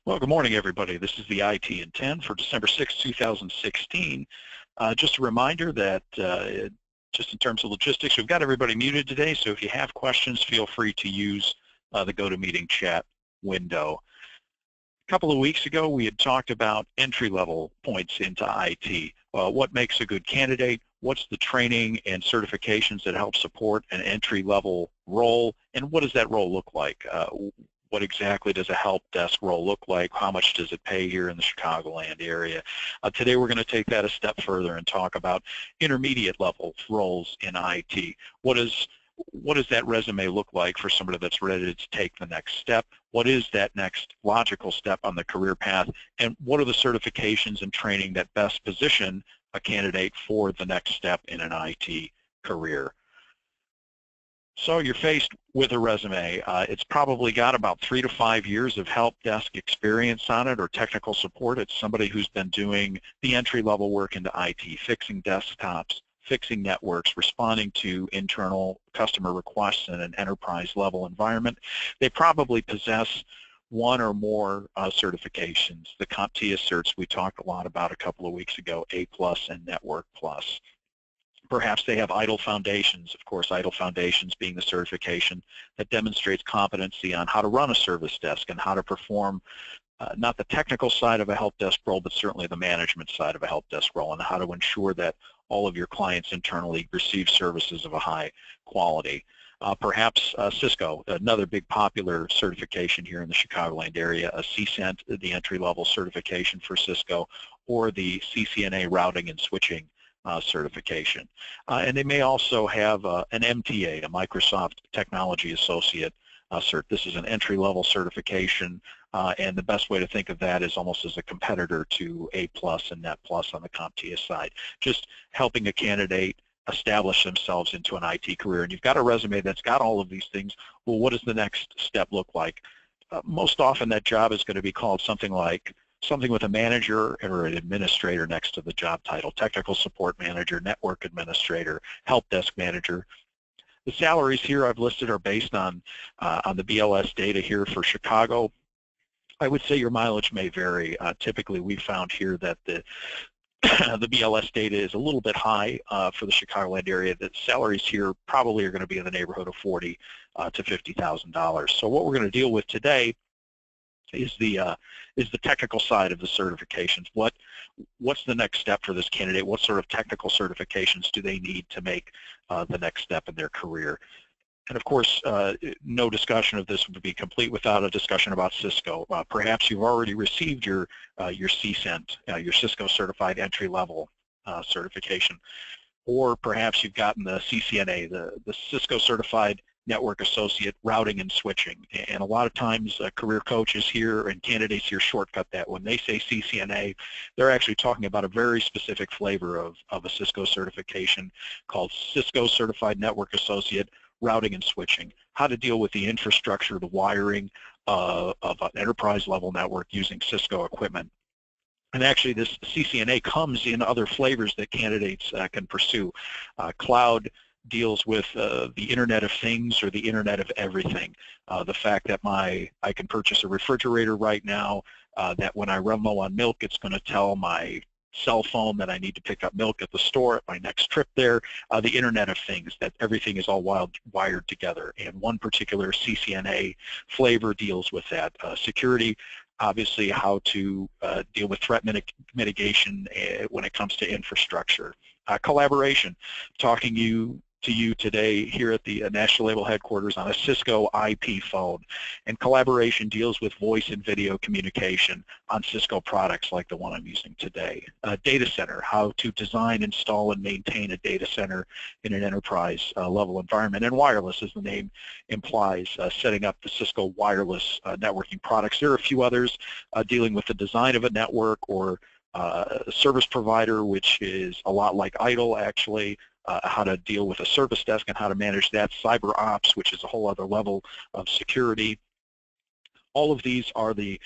Well, good morning, everybody. This is the IT in 10 for December 6, 2016. Just a reminder that just in terms of logistics, we've got everybody muted today, so if you have questions, feel free to use the GoToMeeting chat window. A couple of weeks ago, we had talked about entry-level points into IT. What makes a good candidate? What's the training and certifications that help support an entry-level role? And what does that role look like? What exactly does a help desk role look like? How much does it pay here in the Chicagoland area? Today we're going to take that a step further and talk about intermediate level roles in IT. What does that resume look like for somebody that's ready to take the next step? What is that next logical step on the career path? And what are the certifications and training that best position a candidate for the next step in an IT career? So you're faced with a resume. It's probably got about 3 to 5 years of help desk experience on it or technical support. It's somebody who's been doing the entry-level work into IT, fixing desktops, fixing networks, responding to internal customer requests in an enterprise-level environment. They probably possess one or more certifications. The CompTIA certs we talked a lot about a couple of weeks ago, A+ and Network+. Perhaps they have ITIL Foundations, of course, ITIL Foundations being the certification that demonstrates competency on how to run a service desk and how to perform not the technical side of a help desk role, but certainly the management side of a help desk role, and how to ensure that all of your clients internally receive services of a high quality. Perhaps Cisco, another big popular certification here in the Chicagoland area, a CCENT, the entry-level certification for Cisco, or the CCNA routing and switching certification. And they may also have an MTA, a Microsoft Technology Associate cert. This is an entry-level certification, and the best way to think of that is almost as a competitor to A+ and Net+ on the CompTIA side, just helping a candidate establish themselves into an IT career. And you've got a resume that's got all of these things. Well, what does the next step look like? Most often that job is going to be called something with a manager or an administrator next to the job title: technical support manager, network administrator, help desk manager. The salaries here I've listed are based on the BLS data here for Chicago. I would say your mileage may vary. Typically we found here that the BLS data is a little bit high for the Chicagoland area. The salaries here probably are going to be in the neighborhood of $40,000 to $50,000. So what we're going to deal with today is the technical side of the certifications. What's the next step for this candidate? What sort of technical certifications do they need to make the next step in their career? And of course, no discussion of this would be complete without a discussion about Cisco. Perhaps you've already received your CCENT, your Cisco Certified Entry-Level certification, or perhaps you've gotten the CCNA, the Cisco Certified Network Associate Routing and Switching. And a lot of times career coaches here and candidates here shortcut that. When they say CCNA, they're actually talking about a very specific flavor of a Cisco certification called Cisco Certified Network Associate Routing and Switching, how to deal with the infrastructure, the wiring of an enterprise level network using Cisco equipment. And actually this CCNA comes in other flavors that candidates can pursue. Cloud deals with the Internet of Things or the Internet of Everything. The fact that I can purchase a refrigerator right now, that when I run low on milk, it's going to tell my cell phone that I need to pick up milk at the store at my next trip there. The Internet of Things, that everything is all wired together. And one particular CCNA flavor deals with that. Security, obviously how to deal with threat mitigation when it comes to infrastructure. Collaboration, talking to you today here at the National Label Headquarters on a Cisco IP phone. And collaboration deals with voice and video communication on Cisco products like the one I'm using today. Data center, how to design, install, and maintain a data center in an enterprise level environment. And wireless, as the name implies, setting up the Cisco wireless networking products. There are a few others dealing with the design of a network, or a service provider, which is a lot like ITIL actually, how to deal with a service desk and how to manage that, cyber ops, which is a whole other level of security. All of these are the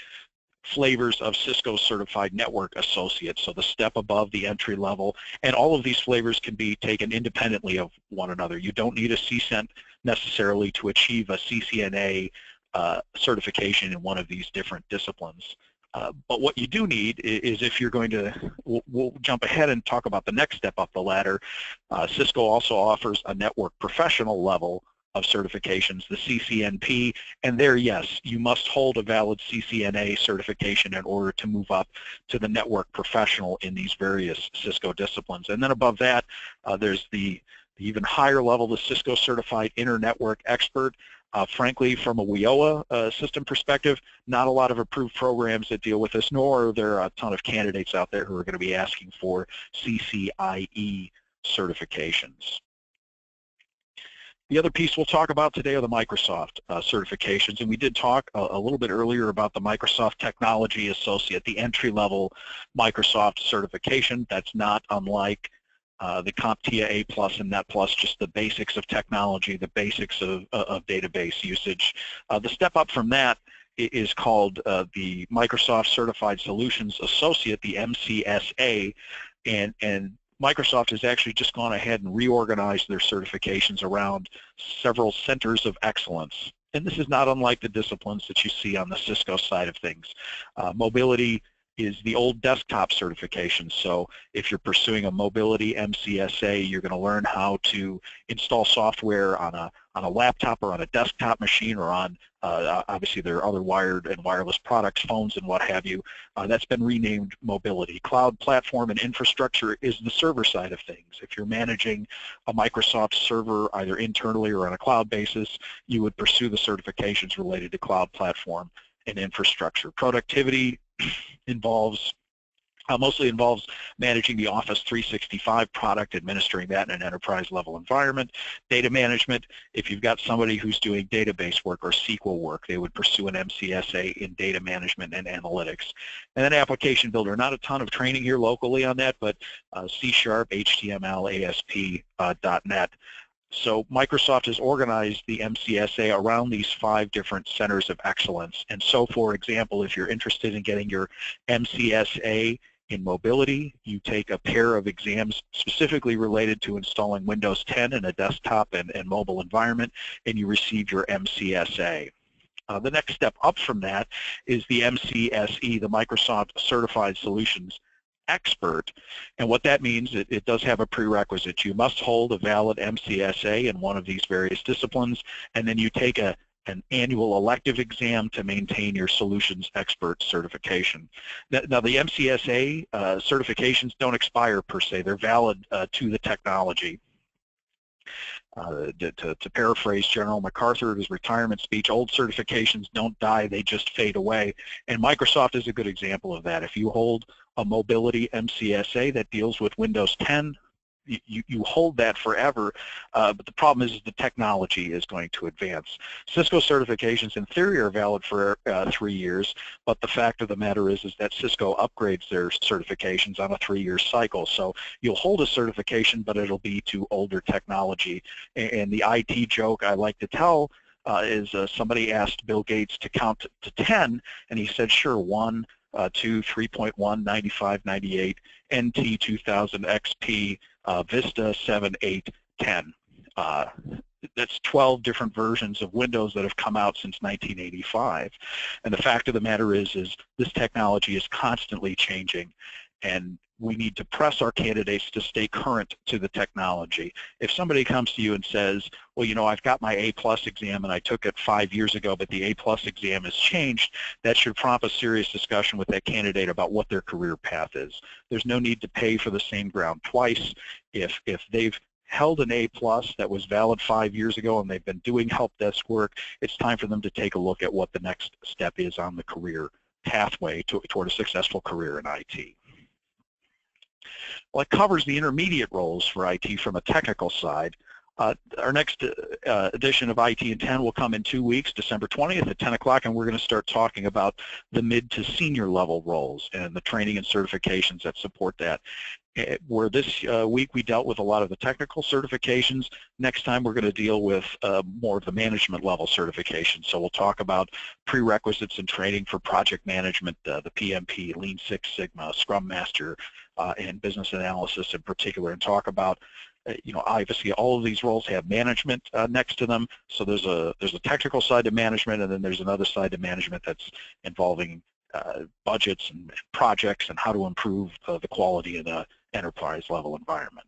flavors of Cisco Certified Network Associate, so the step above the entry level, and all of these flavors can be taken independently of one another. You don't need a CCENT necessarily to achieve a CCNA certification in one of these different disciplines. But what you do need is, if you're going to, we'll jump ahead and talk about the next step up the ladder. Cisco also offers a network professional level of certifications, the CCNP, and there, yes, you must hold a valid CCNA certification in order to move up to the network professional in these various Cisco disciplines. And then above that, there's the even higher level, the Cisco Certified Inter-Network Expert. Frankly, from a WIOA system perspective, not a lot of approved programs that deal with this, nor are there a ton of candidates out there who are going to be asking for CCIE certifications. The other piece we'll talk about today are the Microsoft certifications, and we did talk a little bit earlier about the Microsoft Technology Associate, the entry-level Microsoft certification. That's not unlike the CompTIA A+ and Net+, just the basics of technology, the basics of database usage. The step up from that is called the Microsoft Certified Solutions Associate, the MCSA, and Microsoft has actually just gone ahead and reorganized their certifications around several centers of excellence. And this is not unlike the disciplines that you see on the Cisco side of things. Mobility is the old desktop certification. So if you're pursuing a mobility MCSA, you're going to learn how to install software on a laptop or on a desktop machine, or on obviously there are other wired and wireless products, phones and what have you. That's been renamed mobility. Cloud platform and infrastructure is the server side of things. If you're managing a Microsoft server either internally or on a cloud basis, you would pursue the certifications related to cloud platform and infrastructure. Productivity mostly involves managing the Office 365 product, administering that in an enterprise level environment. Data management, if you've got somebody who's doing database work or SQL work, they would pursue an MCSA in data management and analytics. And then application builder, not a ton of training here locally on that, but C#, HTML, ASP, .NET. So Microsoft has organized the MCSA around these 5 different centers of excellence. And so, for example, if you're interested in getting your MCSA in mobility, you take a pair of exams specifically related to installing Windows 10 in a desktop and mobile environment, and you receive your MCSA. The next step up from that is the MCSE, the Microsoft Certified Solutions Expert, and what that means, it does have a prerequisite. You must hold a valid MCSA in one of these various disciplines, and then you take an annual elective exam to maintain your Solutions Expert certification. Now the MCSA certifications don't expire per se, they're valid to the technology. To paraphrase General MacArthur in his retirement speech, old certifications don't die, they just fade away. And Microsoft is a good example of that. If you hold a mobility MCSA that deals with Windows 10, you hold that forever, but the problem is the technology is going to advance. Cisco certifications in theory are valid for 3 years, but the fact of the matter is that Cisco upgrades their certifications on a 3-year cycle. So you'll hold a certification, but it'll be to older technology. And the IT joke I like to tell is somebody asked Bill Gates to count to 10, and he said, sure, 1, 2, 3.1, 95, 98, NT 2000, XP, Vista 7, 8, 10. That's 12 different versions of Windows that have come out since 1985. And the fact of the matter is this technology is constantly changing, and we need to press our candidates to stay current to the technology. If somebody comes to you and says, well, you know, I've got my A+ exam and I took it 5 years ago, but the A+ exam has changed, that should prompt a serious discussion with that candidate about what their career path is. There's no need to pay for the same ground twice. If they've held an A+ that was valid 5 years ago and they've been doing help desk work, it's time for them to take a look at what the next step is on the career pathway toward a successful career in IT. Well, it covers the intermediate roles for IT from a technical side. Our next edition of IT in 10 will come in 2 weeks, December 20th at 10 o'clock, and we're going to start talking about the mid to senior level roles and the training and certifications that support that. Where this week we dealt with a lot of the technical certifications, next time we're going to deal with more of the management level certifications. So we'll talk about prerequisites and training for project management, the PMP, Lean Six Sigma, Scrum Master, and business analysis in particular, and talk about obviously all of these roles have management next to them. So there's a technical side to management, and then there's another side to management that's involving budgets and projects and how to improve the quality of the enterprise level environment.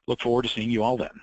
Look forward to seeing you all then.